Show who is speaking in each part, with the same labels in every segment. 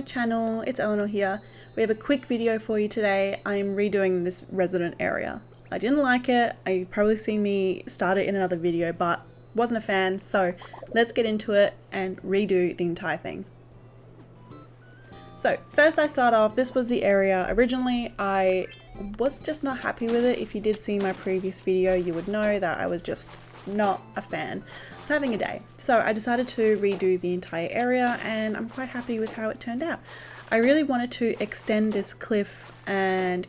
Speaker 1: my channel, it's Eleanor here. We have a quick video for you today. I'm redoing this resident area. I didn't like it. You've probably seen me start it in another video, but wasn't a fan, so let's get into it and redo the entire thing. So first I start off, this was the area. Originally I was just not happy with it. If you did see my previous video, you would know that I was just not a fan. I was having a day. So I decided to redo the entire area and I'm quite happy with how it turned out. I really wanted to extend this cliff and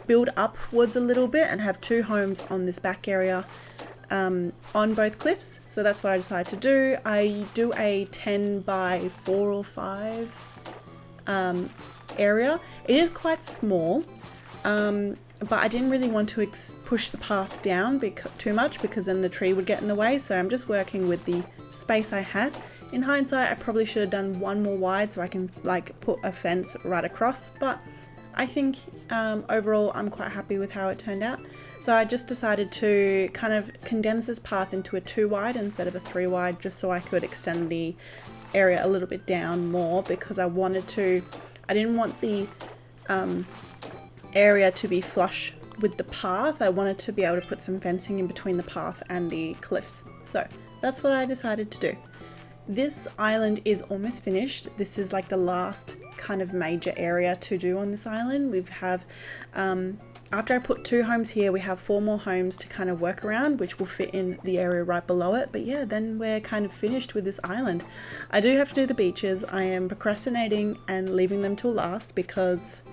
Speaker 1: build upwards a little bit and have two homes on this back area on both cliffs. So that's what I decided to do. I do a 10 by 4 or 5 area. It is quite small, but I didn't really want to push the path down too much because then the tree would get in the way, so I'm just working with the space I had. In hindsight, I probably should have done one more wide so I can like put a fence right across, but I think overall I'm quite happy with how it turned out. So I just decided to kind of condense this path into a 2 wide instead of a 3 wide, just so I could extend the area a little bit down more, because I didn't want the area to be flush with the path. I wanted to be able to put some fencing in between the path and the cliffs. So that's what I decided to do. This island is almost finished. This is like the last kind of major area to do on this island. After I put 2 homes here, we have 4 more homes to kind of work around, which will fit in the area right below it. But yeah, then we're kind of finished with this island. I do have to do the beaches. I am procrastinating and leaving them till last because,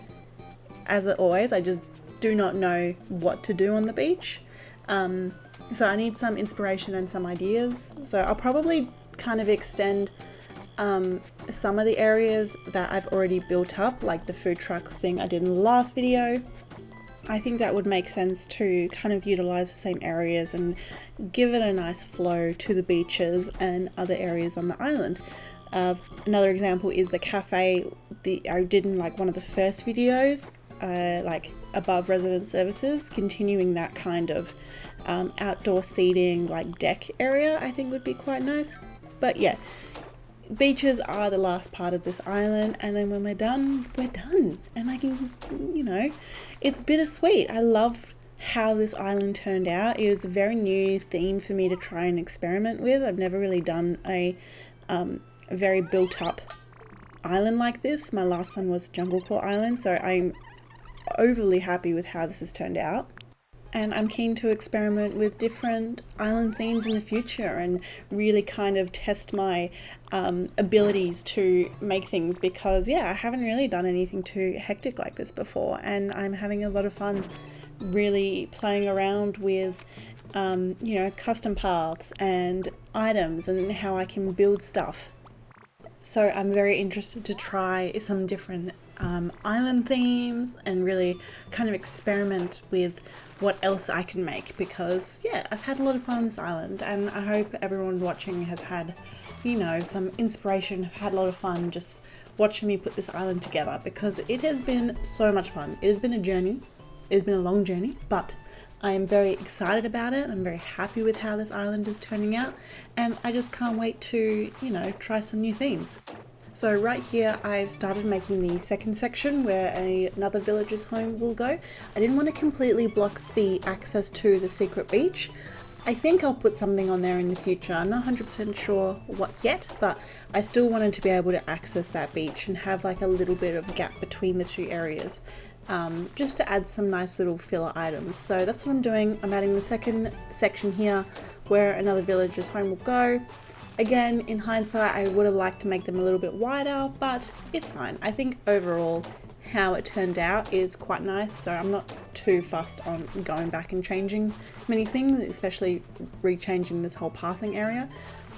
Speaker 1: as always, I just do not know what to do on the beach. So I need some inspiration and some ideas. So I'll probably kind of extend some of the areas that I've already built up, like the food truck thing I did in the last video. I think that would make sense to kind of utilize the same areas and give it a nice flow to the beaches and other areas on the island. Another example is the cafe I did in like one of the first videos, like above resident services, continuing that kind of outdoor seating like deck area I think would be quite nice. But yeah, beaches are the last part of this island, and then when we're done, we're done. And I can, it's bittersweet. I love how this island turned out. It is a very new theme for me to try and experiment with. I've never really done a very built up island like this. My last one was Junglecore Island, so I'm overly happy with how this has turned out. And I'm keen to experiment with different island themes in the future and really kind of test my abilities to make things, because yeah, I haven't really done anything too hectic like this before, and I'm having a lot of fun really playing around with custom paths and items and how I can build stuff. So I'm very interested to try some different island themes and really kind of experiment with what else I can make, because yeah, I've had a lot of fun on this island, and I hope everyone watching has had some inspiration, have had a lot of fun just watching me put this island together, because it has been so much fun. It has been a journey. It has been a long journey, but I am very excited about it. I'm very happy with how this island is turning out, and I just can't wait to try some new themes. So right here I've started making the second section where another villager's home will go. I didn't want to completely block the access to the secret beach. I think I'll put something on there in the future. I'm not 100% sure what yet, but I still wanted to be able to access that beach and have like a little bit of gap between the 2 areas, just to add some nice little filler items. So that's what I'm doing. I'm adding the second section here where another villager's home will go. Again, in hindsight, I would have liked to make them a little bit wider, but it's fine. I think overall how it turned out is quite nice, so I'm not too fussed on going back and changing many things, especially rechanging this whole pathing area.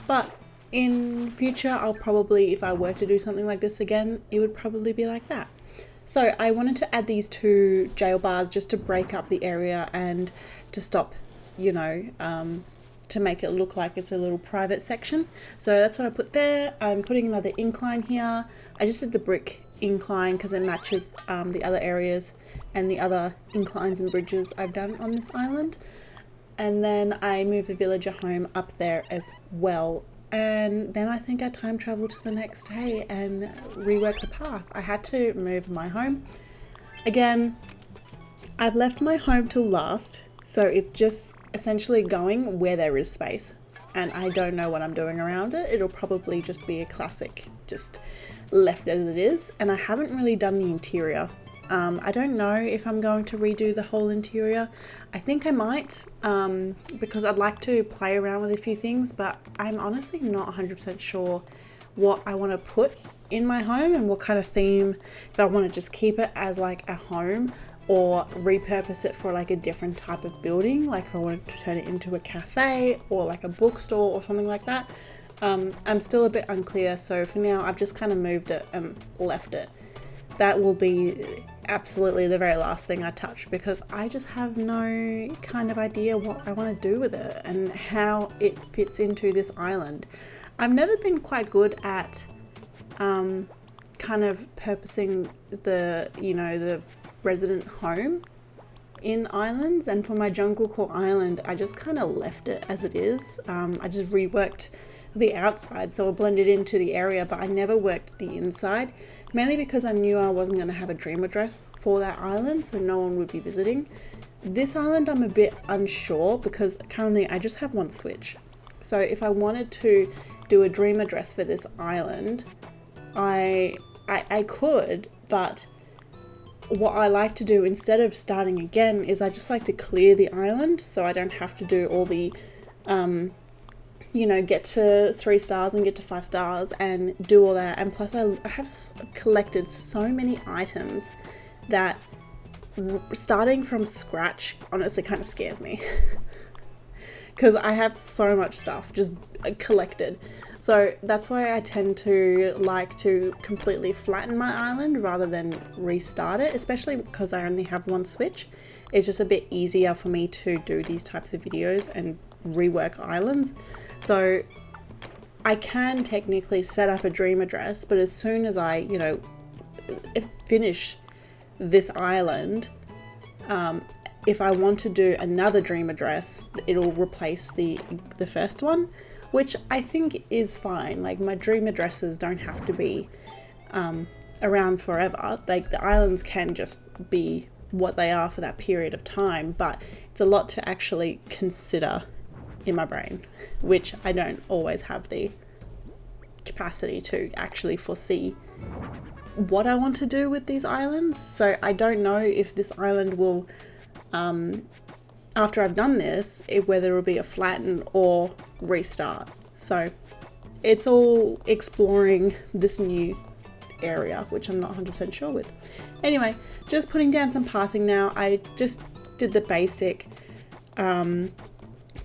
Speaker 1: But in future, I'll probably, if I were to do something like this again, it would probably be like that. So I wanted to add these 2 jail bars just to break up the area and to stop, to make it look like it's a little private section. So that's what I put there. I'm putting another incline here. I just did the brick incline because it matches the other areas and the other inclines and bridges I've done on this island. And then I moved the villager home up there as well, and then I think I time traveled to the next day and reworked the path. I had to move my home. Again, I've left my home till last, so it's just essentially going where there is space, and I don't know what I'm doing around it. It'll probably just be a classic, just left as it is, and I haven't really done the interior. I don't know if I'm going to redo the whole interior. I think I might, because I'd like to play around with a few things, but I'm honestly not 100% sure what I want to put in my home and what kind of theme, if I want to just keep it as like a home or repurpose it for like a different type of building, like if I wanted to turn it into a cafe or like a bookstore or something like that. I'm still a bit unclear, so for now I've just kind of moved it and left it. That will be absolutely the very last thing I touch, because I just have no kind of idea what I want to do with it and how it fits into this island. I've never been quite good at kind of purposing the, the resident home in islands, and for my Jungle Core island I just kind of left it as it is. I just reworked the outside so it blended into the area, but I never worked the inside, mainly because I knew I wasn't going to have a dream address for that island, so no one would be visiting. This island I'm a bit unsure, because currently I just have one switch. So if I wanted to do a dream address for this island, I could, but what I like to do instead of starting again is I just like to clear the island so I don't have to do all the get to 3 stars and get to 5 stars and do all that. And plus I have collected so many items that starting from scratch honestly kind of scares me because I have so much stuff just collected. So that's why I tend to like to completely flatten my island rather than restart it, especially because I only have one switch. It's just a bit easier for me to do these types of videos and rework islands. So I can technically set up a dream address, but as soon as I, finish this island, if I want to do another dream address, it'll replace the first one, which I think is fine. Like, my dream addresses don't have to be around forever. Like, the islands can just be what they are for that period of time, but it's a lot to actually consider in my brain, which I don't always have the capacity to actually foresee what I want to do with these islands. So I don't know if this island will, after I've done this, whether it'll be a flatten or restart. So it's all exploring this new area, which I'm not 100% sure with. Anyway, just putting down some pathing now. I just did the basic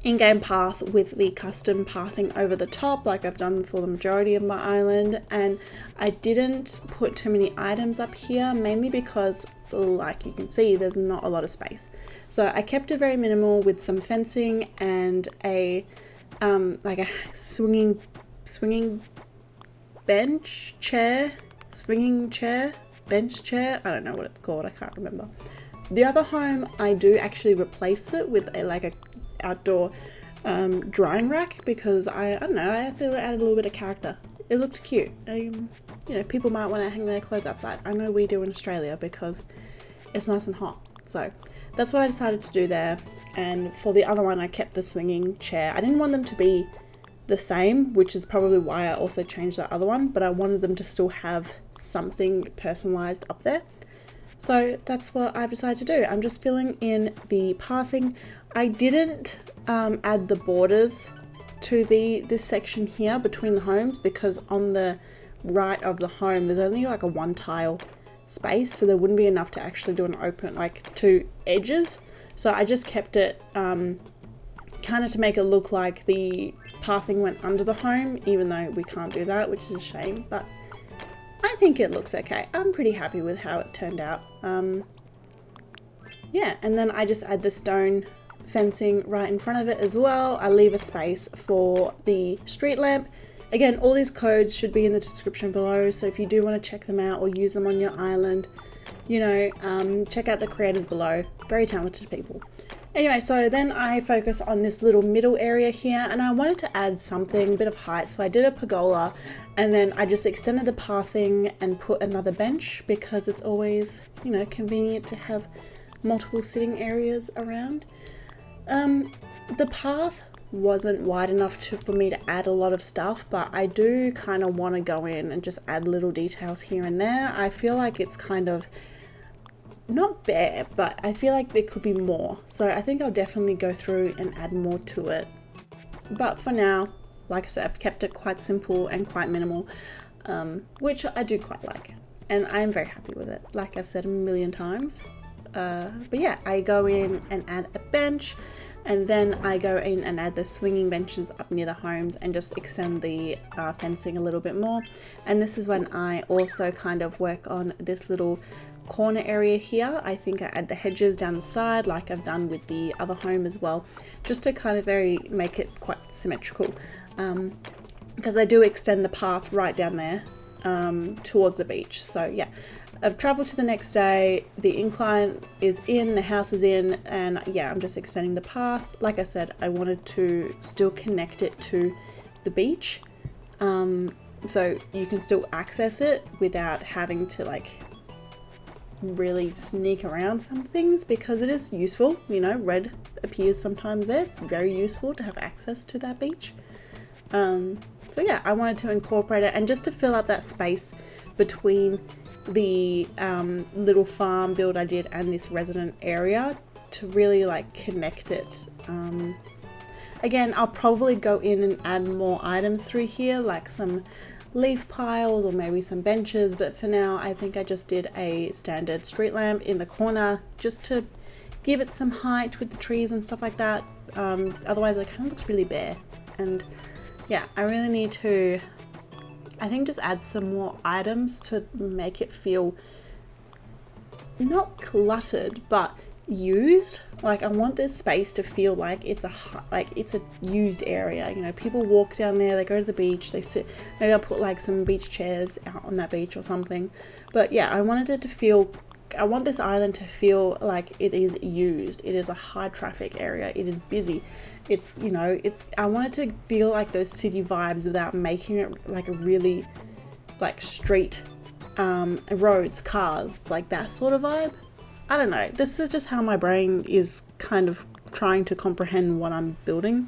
Speaker 1: in-game path with the custom pathing over the top, like I've done for the majority of my island, and I didn't put too many items up here, mainly because, like you can see, there's not a lot of space. So I kept it very minimal with some fencing and a like a swinging bench chair, I don't know what it's called, I can't remember. The other home, I do actually replace it with a outdoor drying rack, because I don't know, I feel it added a little bit of character. It looked cute. People might want to hang their clothes outside. I know we do in Australia because it's nice and hot. So that's what I decided to do there. And for the other one, I kept the swinging chair. I didn't want them to be the same, which is probably why I also changed that other one, but I wanted them to still have something personalized up there. So that's what I've decided to do. I'm just filling in the pathing. I didn't add the borders to this section here between the homes, because on the right of the home there's only like a 1 tile space, so there wouldn't be enough to actually do an open, like 2 edges. So I just kept it kind of to make it look like the pathing went under the home, even though we can't do that, which is a shame, but I think it looks okay. I'm pretty happy with how it turned out. Yeah, and then I just add the stone fencing right in front of it as well. I leave a space for the street lamp. Again, all these codes should be in the description below, so if you do want to check them out or use them on your island, check out the creators below. Very talented people. Anyway, so then I focus on this little middle area here, and I wanted to add something, a bit of height. So I did a pergola, and then I just extended the pathing and put another bench, because it's always, you know, convenient to have multiple sitting areas around. The path wasn't wide enough for me to add a lot of stuff, but I do kind of want to go in and just add little details here and there. I feel like it's kind of not bare, but I feel like there could be more. So I think I'll definitely go through and add more to it. But for now, like I said, I've kept it quite simple and quite minimal, which I do quite like. And I'm very happy with it, like I've said a million times. But yeah, I go in and add a bench, and then I go in and add the swinging benches up near the homes and just extend the fencing a little bit more. And this is when I also kind of work on this little corner area here. I think I add the hedges down the side like I've done with the other home as well, just to kind of make it quite symmetrical, because I do extend the path right down there towards the beach. So yeah, I've traveled to the next day, the incline is in, the house is in, and yeah, I'm just extending the path. Like I said, I wanted to still connect it to the beach, so you can still access it without having to like really sneak around some things, because it is useful, you know, red appears sometimes there. It's very useful to have access to that beach. So yeah, I wanted to incorporate it, and just to fill up that space between the little farm build I did and this resident area, to really like connect it. Again, I'll probably go in and add more items through here, like some leaf piles or maybe some benches, but for now I think I just did a standard street lamp in the corner just to give it some height with the trees and stuff like that. Otherwise it kind of looks really bare, and yeah, I really need to, I think, just add some more items to make it feel not cluttered but used. Like, I want this space to feel like it's a used area. You know, people walk down there, they go to the beach, they sit. Maybe I'll put like some beach chairs out on that beach or something. But yeah, I wanted it to feel, I want this island to feel like it is used. It is a high traffic area. It is busy. It's, you know, I want it to feel like those city vibes without making it like a really like street, roads, cars, like that sort of vibe. I don't know. This is just how my brain is kind of trying to comprehend what I'm building.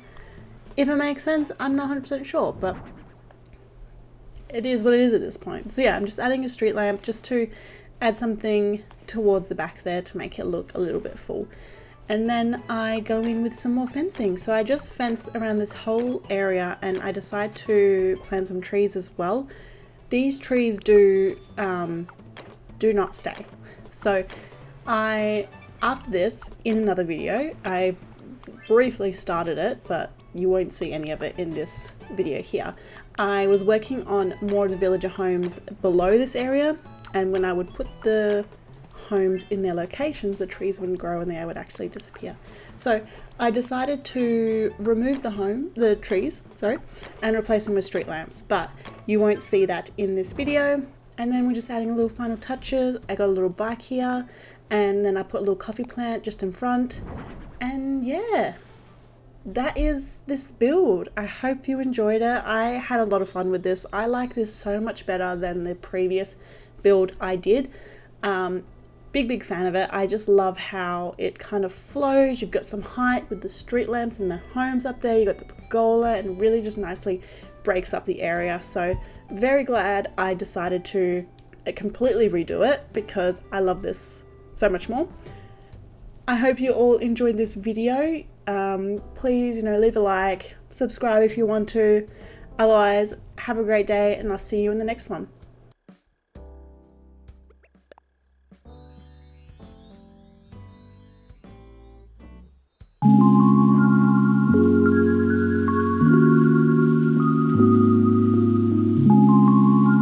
Speaker 1: If it makes sense, I'm not 100% sure, but it is what it is at this point. So yeah, I'm just adding a street lamp just to add something towards the back there to make it look a little bit full. And then I go in with some more fencing. So I just fenced around this whole area, and I decide to plant some trees as well. These trees do not stay. So after this, in another video, I briefly started it, but you won't see any of it in this video here. I was working on more of the villager homes below this area, and when I would put the homes in their locations, the trees wouldn't grow and they would actually disappear. So I decided to remove the trees, and replace them with street lamps, but you won't see that in this video. And then we're just adding a little final touches. I got a little bike here, and then I put a little coffee plant just in front, and yeah, that is this build. I hope you enjoyed it. I had a lot of fun with this. I like this so much better than the previous build I did. Big fan of it. I just love how it kind of flows. You've got some height with the street lamps and the homes up there. You got the pergola, and really just nicely breaks up the area. So very glad I decided to completely redo it, because I love this so much more. I hope you all enjoyed this video. Please, you know, leave a like, subscribe if you want to. Otherwise, have a great day, and I'll see you in the next one.